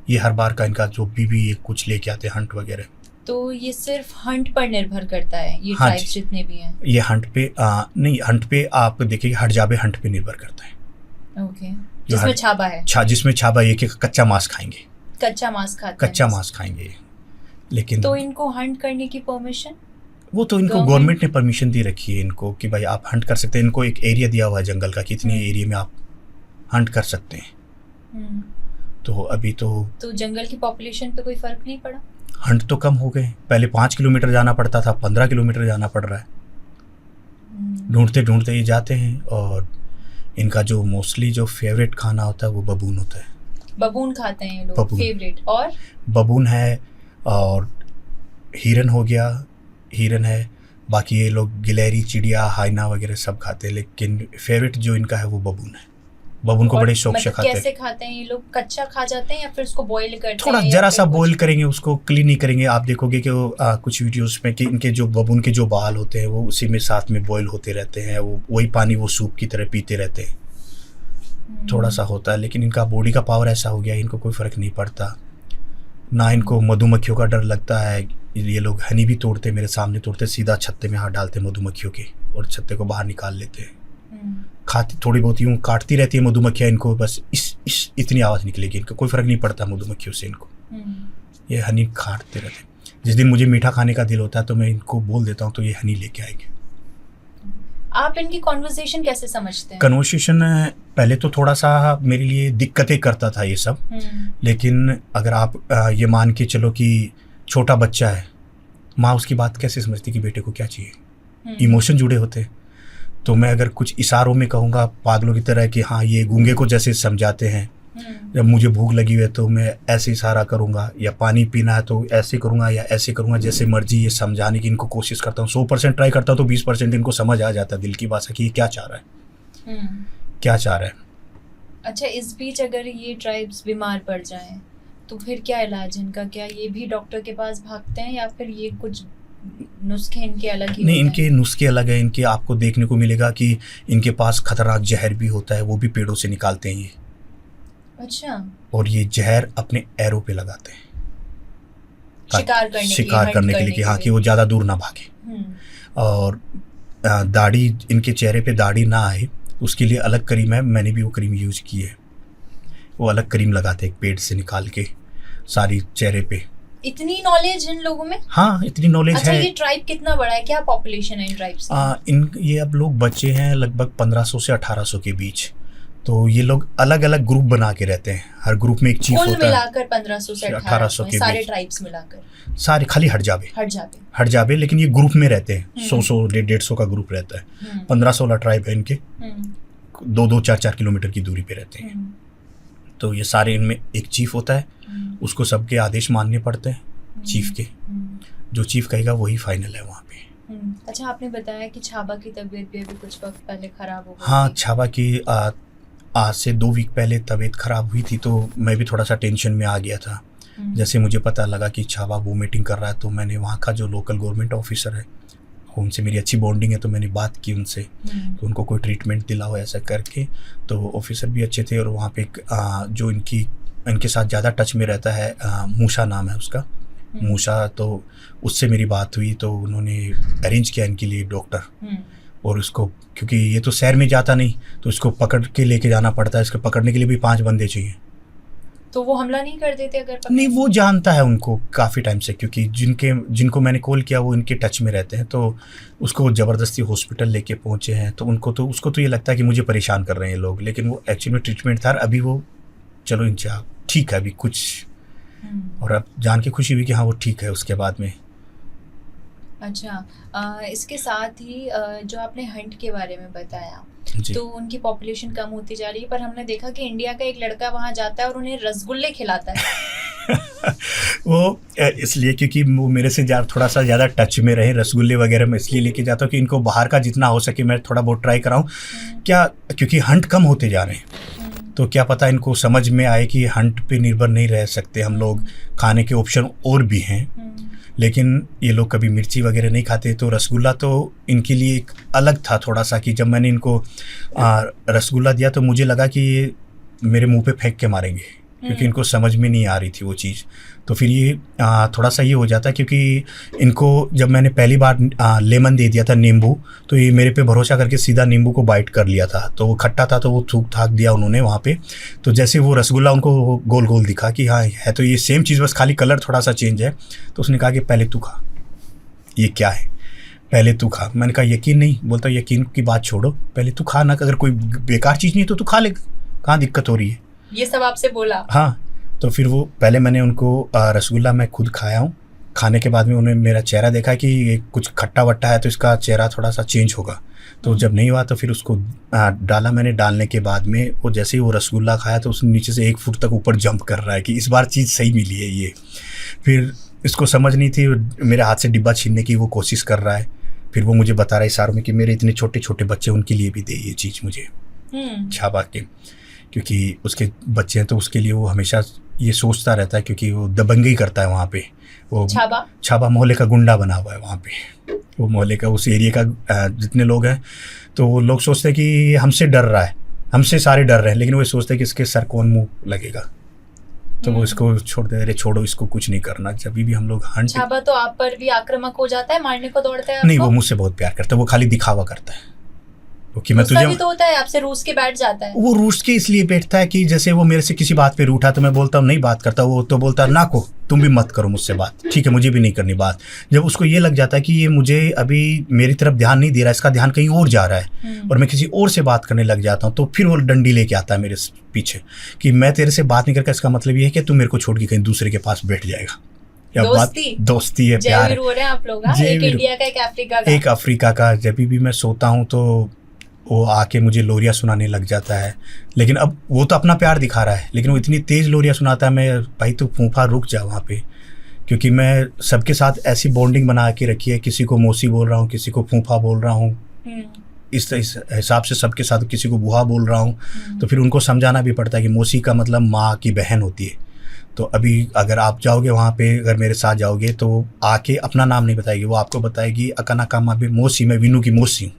ये हर बार का इनका जो भी कुछ लेके आते हैं हंट वगैरह। तो ये सिर्फ हंट पर निर्भर करता है, ये हाँ ट्राइब्स जितने भी हैं? ये हंट पे नहीं, हंट पे आप देखिए हटजाबे हंट पे निर्भर करता है। ओके, जिसमें छाबा है। जिसमें छाबा एक कच्चा मांस खाएंगे, कच्चा मांस खाते हैं, कच्चा मांस खाएंगे। लेकिन तो इनको हंट करने की परमिशन? वो तो इनको गवर्नमेंट ने परमिशन दी रखी है इनको कि भाई आप हंट कर सकते हैं। इनको एक एरिया दिया हुआ है जंगल का कि इतनी एरिया में आप हंट कर सकते हैं। तो अभी तो जंगल की पॉपुलेशन पे कोई फर्क नहीं पड़ा? हंट तो कम हो गए, पहले 5 किलोमीटर जाना पड़ता था, 15 किलोमीटर जाना पड़ रहा है। ढूंढते ढूंढते ये जाते हैं। और इनका जो मोस्टली जो फेवरेट खाना होता है वो बबून होता है। बबून खाते हैं ये लोग, फेवरेट? और बबून है, और हिरन हो गया, हिरन है। बाकी ये लोग गिलहरी, चिड़िया, हाइना वगैरह सब खाते हैं, लेकिन फेवरेट जो इनका है वो बबून है। बबून को बड़े शौक से खाते हैं। कैसे खाते हैं ये लोग? कच्चा खा जाते हैं या फिर उसको बॉईल करते हैं? थोड़ा जरा सा बॉईल करेंगे, उसको क्लीन नहीं करेंगे। आप देखोगे कि वो कुछ वीडियोस में कि इनके जो बबून के जो बाल होते हैं वो उसी में साथ में बॉईल होते रहते हैं, वो वही पानी वो सूप की तरह पीते रहते हैं। थोड़ा सा होता है, लेकिन इनका बॉडी का पावर ऐसा हो गया, इनको कोई फ़र्क नहीं पड़ता। ना इनको मधुमक्खियों का डर लगता है। ये लोग हनी भी तोड़ते, मेरे सामने तोड़ते, सीधा छत्ते में हाथ डालते मधुमक्खियों के और छत्ते को बाहर निकाल लेते हैं। खाती थोड़ी बहुत यूँ काटती रहती है मधुमक्खियाँ इनको, बस इस इतनी आवाज़ निकलेगी, इनको कोई फ़र्क नहीं पड़ता मधुमक्खियों से इनको। ये हनी काटते रहते। जिस दिन मुझे मीठा खाने का दिल होता है तो मैं इनको बोल देता हूँ, तो ये हनी लेके आएंगे। आप इनकी कॉन्वर्सेशन कैसे समझते हैं? कन्वर्सेशन पहले तो थोड़ा सा मेरे लिए दिक्कतें करता था ये सब, लेकिन अगर आप ये मान के चलो कि छोटा बच्चा है, माँ उसकी बात कैसे समझती कि बेटे को क्या चाहिए, इमोशन जुड़े होते। तो मैं अगर कुछ इशारों में कहूँगा पागलों की तरह कि हाँ, ये गूंगे को जैसे समझाते हैं, जब मुझे भूख लगी हुई है तो मैं ऐसे इशारा करूँगा, या पानी पीना है तो ऐसे करूँगा या ऐसे करूँगा, जैसे मर्जी। ये समझाने की इनको कोशिश करता हूँ। 100% ट्राई करता हूँ तो 20% इनको समझ आ जाता है दिल की भाषा कि ये क्या चाह रहा है, क्या चाह रहा है। अच्छा, इस बीच अगर ये ट्राइब्स बीमार पड़ जाएं तो फिर क्या इलाज इनका? क्या ये भी डॉक्टर के पास भागते हैं या फिर ये कुछ नुस्खे इनके अलग ही? नहीं, इनके नुस्खे अलग है। इनके आपको देखने को मिलेगा कि इनके पास खतरनाक जहर भी होता है, वो भी पेड़ों से निकालते हैं ये। अच्छा। और ये जहर अपने एरो पे लगाते हैं शिकार करने के लिए कि हाँ, कि वो ज़्यादा दूर ना भागे। और दाढ़ी, इनके चेहरे पे दाढ़ी ना आए उसके लिए अलग क्रीम है, मैंने भी वो क्रीम यूज़ की है। वो अलग क्रीम लगाते हैं पेड़ से निकाल के सारी चेहरे पे। इतनी नॉलेज इन लोगों में? हाँ, इतनी नॉलेज है। अच्छा, ये ट्राइब कितना बड़ा है? क्या पॉपुलेशन है इन ट्राइब्स की? ये अब लोग बच्चे हैं लगभग 1500 से 1800 के बीच। तो ये लोग अलग अलग ग्रुप बना के रहते हैं, हर ग्रुप में एक चीफ होता है। कुल मिलाकर 1500 से 1800 के सारे ट्राइब्स मिलाकर? सारे, खाली हटजाबे, लेकिन ये ग्रुप में रहते हैं। 100 150 का ग्रुप रहता है। 15-16 ट्राइब है इनके, 2-2 4-4 किलोमीटर की दूरी पे रहते हैं। तो ये सारे, इनमें एक चीफ होता है, उसको सबके आदेश मानने पड़ते हैं चीफ के। जो चीफ कहेगा वही फाइनल है वहाँ पे। अच्छा, आपने बताया कि छाबा की तबीयत भी अभी कुछ वक्त पहले खराब हो गई। हाँ, छाबा की आज से 2 वीक पहले तबीयत खराब हुई थी, तो मैं भी थोड़ा सा टेंशन में आ गया था। जैसे मुझे पता लगा कि छाबा वोमिटिंग कर रहा है, तो मैंने वहाँ का जो लोकल गवर्नमेंट ऑफिसर है उनसे मेरी अच्छी बॉन्डिंग है, तो मैंने बात की उनसे कि उनको कोई ट्रीटमेंट दिलाओ ऐसा करके। तो ऑफिसर भी अच्छे थे। और वहाँ पे जो इनके साथ ज़्यादा टच में रहता है, मूसा नाम है उसका, मूसा, तो उससे मेरी बात हुई। तो उन्होंने अरेंज किया इनके लिए डॉक्टर। और उसको, क्योंकि ये तो शहर में जाता नहीं, तो इसको पकड़ के लेके जाना पड़ता है। इसको पकड़ने के लिए भी 5 बंदे चाहिए। तो वो हमला नहीं कर देते अगर नहीं, वो जानता है उनको काफ़ी टाइम से, क्योंकि जिनको मैंने कॉल किया वो इनके टच में रहते हैं। तो उसको ज़बरदस्ती हॉस्पिटल लेके पहुँचे हैं। तो उसको तो ये लगता है कि मुझे परेशान कर रहे हैं ये लोग, लेकिन वो एक्चुअली में ट्रीटमेंट था। अभी वो चलो इनका ठीक है अभी कुछ, और अब जान के खुशी हुई कि हाँ वो ठीक है उसके बाद में। अच्छा, इसके साथ ही जो आपने हंट के बारे में बताया, तो उनकी पॉपुलेशन कम होती जा रही है, पर हमने देखा कि इंडिया का एक लड़का वहाँ जाता है और उन्हें रसगुल्ले खिलाता है। वो इसलिए क्योंकि वो मेरे से थोड़ा सा ज़्यादा टच में रहे, रसगुल्ले वगैरह मैं इसलिए लेके जाता हूँ कि इनको बाहर का जितना हो सके मैं थोड़ा बहुत ट्राई कराऊँ। क्या, क्योंकि हंट कम होते जा रहे हैं, तो क्या पता इनको समझ में आए कि हंट पे निर्भर नहीं रह सकते हम लोग, खाने के ऑप्शन और भी हैं। लेकिन ये लोग कभी मिर्ची वगैरह नहीं खाते। तो रसगुल्ला तो इनके लिए एक अलग था थोड़ा सा, कि जब मैंने इनको रसगुल्ला दिया तो मुझे लगा कि ये मेरे मुंह पे फेंक के मारेंगे, क्योंकि इनको समझ में नहीं आ रही थी वो चीज़। तो फिर ये थोड़ा सा ये हो जाता है, क्योंकि इनको जब मैंने पहली बार लेमन दे दिया था, नींबू, तो ये मेरे पे भरोसा करके सीधा नींबू को बाइट कर लिया था। तो वो खट्टा था तो वो थूक थाक दिया उन्होंने वहाँ पे। तो जैसे वो रसगुल्ला उनको गोल गोल दिखा कि हाँ है तो ये सेम चीज़, बस खाली कलर थोड़ा सा चेंज है। तो उसने कहा कि पहले तू खा, ये क्या है, पहले तू खा। मैंने कहा यकीन नहीं। बोलता यकीन की बात छोड़ो, पहले तू खा ना, अगर कोई बेकार चीज़ नहीं है तो तू खा ले, कहाँ दिक्कत हो रही है। ये सब आपसे बोला? हाँ। तो फिर वो पहले मैंने उनको रसगुल्ला मैं खुद खाया हूँ। खाने के बाद में उन्होंने मेरा चेहरा देखा कि ये कुछ खट्टा वट्टा है तो इसका चेहरा थोड़ा सा चेंज होगा। तो जब नहीं हुआ तो फिर उसको डाला मैंने। डालने के बाद में वो जैसे ही वो रसगुल्ला खाया तो उसने नीचे से 1 फुट तक ऊपर जंप कर रहा है कि इस बार चीज़ सही मिली है ये। फिर इसको समझ नहीं थी, मेरे हाथ से डिब्बा छीनने की वो कोशिश कर रहा है। फिर वो मुझे बता रहा है इशारों में कि मेरे इतने छोटे छोटे बच्चे, उनके लिए भी दे ये चीज़ मुझे, छाबा के, क्योंकि उसके बच्चे हैं तो उसके लिए वो हमेशा ये सोचता रहता है, क्योंकि वो दबंगई करता है वहाँ पे। वो छाबा मोहल्ले का गुंडा बना हुआ है वहाँ पे। वो मोहल्ले का, उस एरिया का जितने लोग हैं, तो वो लोग सोचते हैं कि हमसे डर रहा है, हमसे सारे डर रहे हैं, लेकिन वो सोचते हैं कि इसके सर कौन मुँह लगेगा। तो वो इसको छोड़ दे, अरे छोड़ो इसको, कुछ नहीं करना। जब भी हम लोग हंट, छाबा तो आप पर भी आक्रामक हो जाता है, मारने को दौड़ता है? नहीं, वो मुझसे बहुत प्यार करता है, वो खाली दिखावा करता है कि मैं तुझे भी तो होता है, आपसे रूस के बैठ जाता है। वो रूस के इसलिए बैठता है कि जैसे वो मेरे से किसी बात पे रूठा तो मैं बोलता हूँ नहीं बात करता, वो तो बोलता है ना को तुम भी मत करो मुझसे बात, ठीक है मुझे भी नहीं करनी बात। जब उसको ये लग जाता है कि ये मुझे अभी मेरी तरफ ध्यान नहीं दे रहा है, इसका ध्यान कहीं और जा रहा है और मैं किसी और से बात करने लग जाता हूँ, तो फिर वो डंडी लेके आता है मेरे पीछे कि मैं तेरे से बात नहीं करके, इसका मतलब ये है कि तू मेरे को छोड़ के कहीं दूसरे के पास बैठ जाएगा। या दोस्ती है, प्यार है। हो रहे हैं आप लोग, एक इंडिया का, एक अफ्रीका का। एक अफ्रीका का। जब भी मैं सोता हूँ तो वो आके मुझे लोरियाँ सुनाने लग जाता है, लेकिन अब वो तो अपना प्यार दिखा रहा है, लेकिन वो इतनी तेज़ लोरियाँ सुनाता है, मैं भाई तू फूफा रुक जा वहाँ पे, क्योंकि मैं सबके साथ ऐसी बॉन्डिंग बना के रखी है, किसी को मौसी बोल रहा हूँ, किसी को फूफा बोल रहा हूँ, इस हिसाब से सबके साथ, किसी को बुआ बोल रहा हूँ। तो फिर उनको समझाना भी पड़ता है कि मौसी का मतलब माँ की बहन होती है। तो अभी अगर आप जाओगे वहाँ पे, अगर मेरे साथ जाओगे तो आके अपना नाम नहीं बताएगी, वो आपको बताएगी अकाना कामा भी मौसी, मैं विनू की मौसी हूँ।